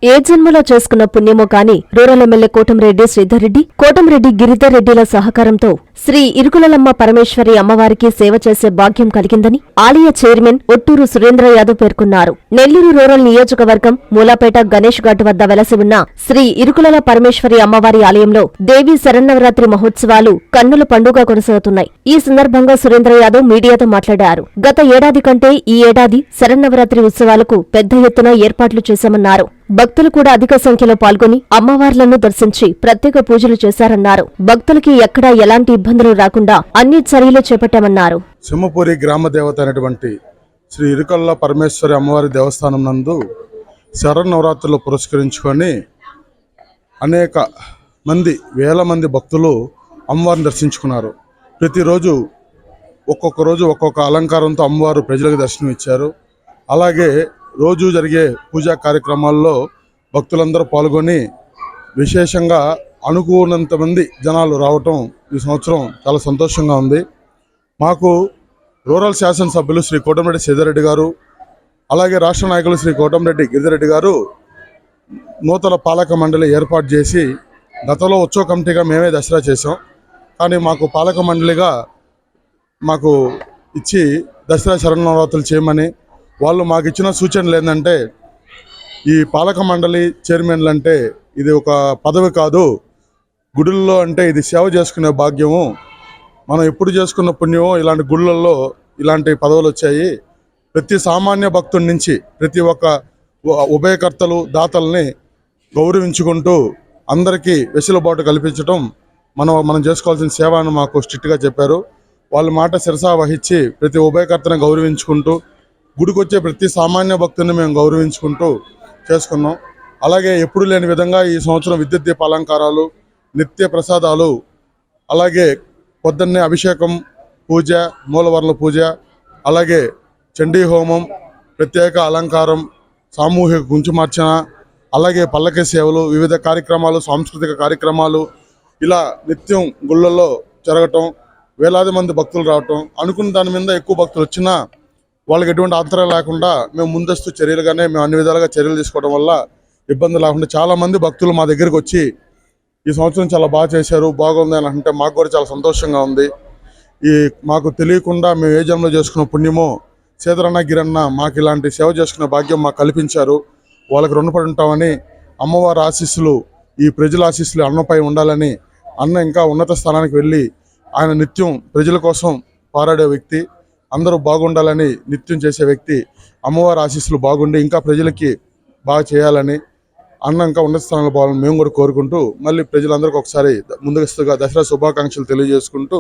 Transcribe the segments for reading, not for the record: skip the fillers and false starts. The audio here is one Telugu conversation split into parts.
ఏ జన్మలో చేసుకున్న పుణ్యమో కాని రూరల్ ఎమ్మెల్యే కోటంరెడ్డి శ్రీధర్రెడ్డి, కోటంరెడ్డి గిరిధర్ రెడ్డిల సహకారంతో శ్రీ ఇరుకులలమ్మ పరమేశ్వరి అమ్మవారికి సేవ చేసే భాగ్యం కలిగిందని ఆలయ చైర్మన్ ఒట్టూరు సురేంద్ర యాదవ్ పేర్కొన్నారు. నెల్లూరు రూరల్ నియోజకవర్గం మూలాపేట గణేష్ ఘాట్ వద్ద వెలసి ఉన్న శ్రీ ఇరుకులల పరమేశ్వరి అమ్మవారి ఆలయంలో దేవీ శరన్నవరాత్రి మహోత్సవాలు కన్నుల పండుగ కొనసాగుతున్నాయి. ఈ సందర్భంగా సురేంద్ర యాదవ్ మీడియాతో మాట్లాడారు. గత ఏడాది కంటే ఈ ఏడాది శరన్నవరాత్రి ఉత్సవాలకు పెద్ద ఎత్తున ఏర్పాట్లు చేశామన్నారు. భక్తులు కూడా అధిక సంఖ్యలో పాల్గొని అమ్మవార్లను దర్శించి ప్రత్యేక పూజలు చేశారన్నారు. భక్తులకి ఎక్కడా ఎలాంటి ఇబ్బందులు రాకుండా అన్ని చర్యలు చేపట్టామన్నారు. సింహపురి గ్రామ దేవత అయినటువంటి శ్రీ ఇరుకల్ల పరమేశ్వరి అమ్మవారి దేవస్థానం నందు శరన్నవరాత్రులు పురస్కరించుకొని అనేక మంది వేల మంది భక్తులు అమ్మవారిని దర్శించుకున్నారు. ప్రతిరోజు ఒక్కొక్క రోజు ఒక్కొక్క అలంకారంతో అమ్మవారు ప్రజలకు దర్శనం ఇచ్చారు. అలాగే రోజు జరిగే పూజా కార్యక్రమాల్లో భక్తులందరూ పాల్గొని విశేషంగా అనుకున్నంత మంది జనాలు రావటం ఈ సంవత్సరం చాలా సంతోషంగా ఉంది. మాకు రూరల్ శాసనసభ్యులు శ్రీ కోటంరెడ్డి శ్రీధర్రెడ్డి గారు, అలాగే రాష్ట్ర నాయకులు శ్రీ కోటంరెడ్డి గిరిధర్రెడ్డి గారు నూతన పాలక మండలి ఏర్పాటు చేసి గతంలో ఉత్సవ కమిటీగా మేమే దసరా చేసాం. కానీ మాకు పాలక మండలిగా మాకు ఇచ్చి దసరా శరన్నవరాత్రులు చేయమని వాళ్ళు మాకు ఇచ్చిన సూచనలు ఏంటంటే, ఈ పాలక మండలి చైర్మన్లు అంటే ఇది ఒక పదవి కాదు, గుడుల్లో అంటే ఇది సేవ చేసుకునే భాగ్యము, మనం ఎప్పుడు చేసుకున్న పుణ్యమో ఇలాంటి గుళ్ళల్లో ఇలాంటి పదవులు వచ్చాయి. ప్రతి సామాన్య భక్తుడి నుంచి ప్రతి ఒక్క ఉభయకర్తలు దాతల్ని గౌరవించుకుంటూ అందరికీ వెసులుబాటు కల్పించడం మనం చేసుకోవాల్సిన సేవ అని మాకు స్ట్రిక్ట్గా చెప్పారు. వాళ్ళ మాట శిరసా వహించి ప్రతి ఉభయకర్తని గౌరవించుకుంటూ గుడికొచ్చే ప్రతి సామాన్య భక్తుని మేము గౌరవించుకుంటూ చేసుకున్నాం. అలాగే ఎప్పుడు లేని విధంగా ఈ సంవత్సరం విద్యుత్ దీప అలంకారాలు, నిత్య ప్రసాదాలు, అలాగే పొద్దున్నే అభిషేకం పూజ, మూలవర్ల పూజ, అలాగే చండీ హోమం, ప్రత్యేక అలంకారం, సామూహిక కుంచుమార్చన, అలాగే పల్లకి సేవలు, వివిధ కార్యక్రమాలు, సాంస్కృతిక కార్యక్రమాలు ఇలా నిత్యం గుళ్ళల్లో జరగటం, వేలాది మంది భక్తులు రావటం, అనుకున్న దాని మీద ఎక్కువ భక్తులు వచ్చినా వాళ్ళకి ఎటువంటి అంతరం లేకుండా మేము ముందస్తు చర్యలుగానే మేము అన్ని విధాలుగా చర్యలు తీసుకోవడం వల్ల ఇబ్బంది లేకుండా చాలామంది భక్తులు మా దగ్గరికి వచ్చి ఈ సంవత్సరం చాలా బాగా చేశారు, బాగుంది అని అంటే మాకు కూడా చాలా సంతోషంగా ఉంది. మాకు తెలియకుండా మేము ఏ జన్మలో చేసుకున్న పుణ్యమో సీతరన్న గిరన్న మాకు ఇలాంటి సేవ చేసుకునే భాగ్యం మాకు కల్పించారు. వాళ్ళకి రుణపడి ఉంటామని, అమ్మవారి ఆశీస్సులు ఈ ప్రజల ఆశీస్సులు అన్నపై ఉండాలని, అన్న ఇంకా ఉన్నత స్థానానికి వెళ్ళి ఆయన నిత్యం ప్రజల కోసం పోరాడే వ్యక్తి, అందరూ బాగుండాలని నిత్యం చేసే వ్యక్తి, అమ్మవారి ఆశీస్సులు బాగుండి ఇంకా ప్రజలకి బాగా చేయాలని, అన్న ఇంకా ఉన్నత స్థానంలో పోవాలని మేము కూడా కోరుకుంటూ మళ్ళీ ప్రజలందరికీ ఒకసారి ముందుగా దసరా శుభాకాంక్షలు తెలియజేసుకుంటూ.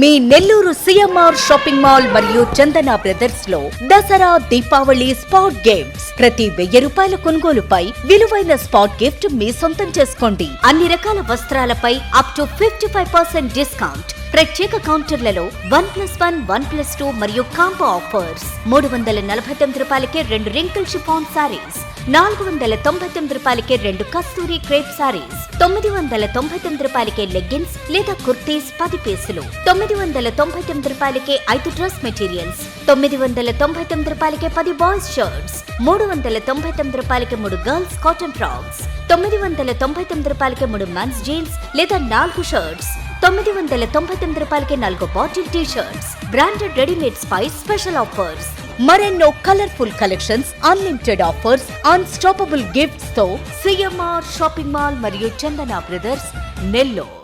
మీ నెల్లూరు సిఎంఆర్ షాపింగ్ మాల్ మరియు చందన బ్రదర్స్ లో దసరా దీపావళి స్పాట్ గేమ్స్. ప్రతి 1000 రూపాయల కొనుగోలుపై విలువైన స్పాట్ గిఫ్ట్ మీ సొంతం చేసుకోండి. అన్ని రకాల వస్త్రాలపై అప్ టు 55% డిస్కౌంట్. ప్రత్యేక కౌంటర్లలో 1+1, 1+2 మరియు కాంబో ఆఫర్స్. 349 రూపాయలకే 2 రింకిల్ షిఫాన్ సారీస్, 499 రూపాయలకే 2 కస్తూరి క్రేప్ సారీస్, 999 రూపాయలకే లెగ్గిన్స్ లేదా కుర్తీస్ 10 పీసులు, 999 రూపాయలకే 5 డ్రెస్ మెటీరియల్స్, 999 రూపాయలకే 10 బాయ్స్ షర్ట్స్, 399 రూపాయలకే 3 గర్ల్స్ కాటన్ ఫ్రాక్స్, 999 రూపాయలకే 3 మెన్స్ జీన్స్ లేదా 4 షర్ట్స్, 999 రూపాయలకే 4 bottle T shirts. Branded readymades పై స్పెషల్ ఆఫర్స్. మరెన్నో colourful collections, unlimited offers, unstoppable gifts తో సిఎంఆర్ షాపింగ్ మాల్ మరియు Chandana brothers, Nellore.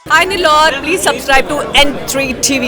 Hi Nellore, please subscribe to N3 TV.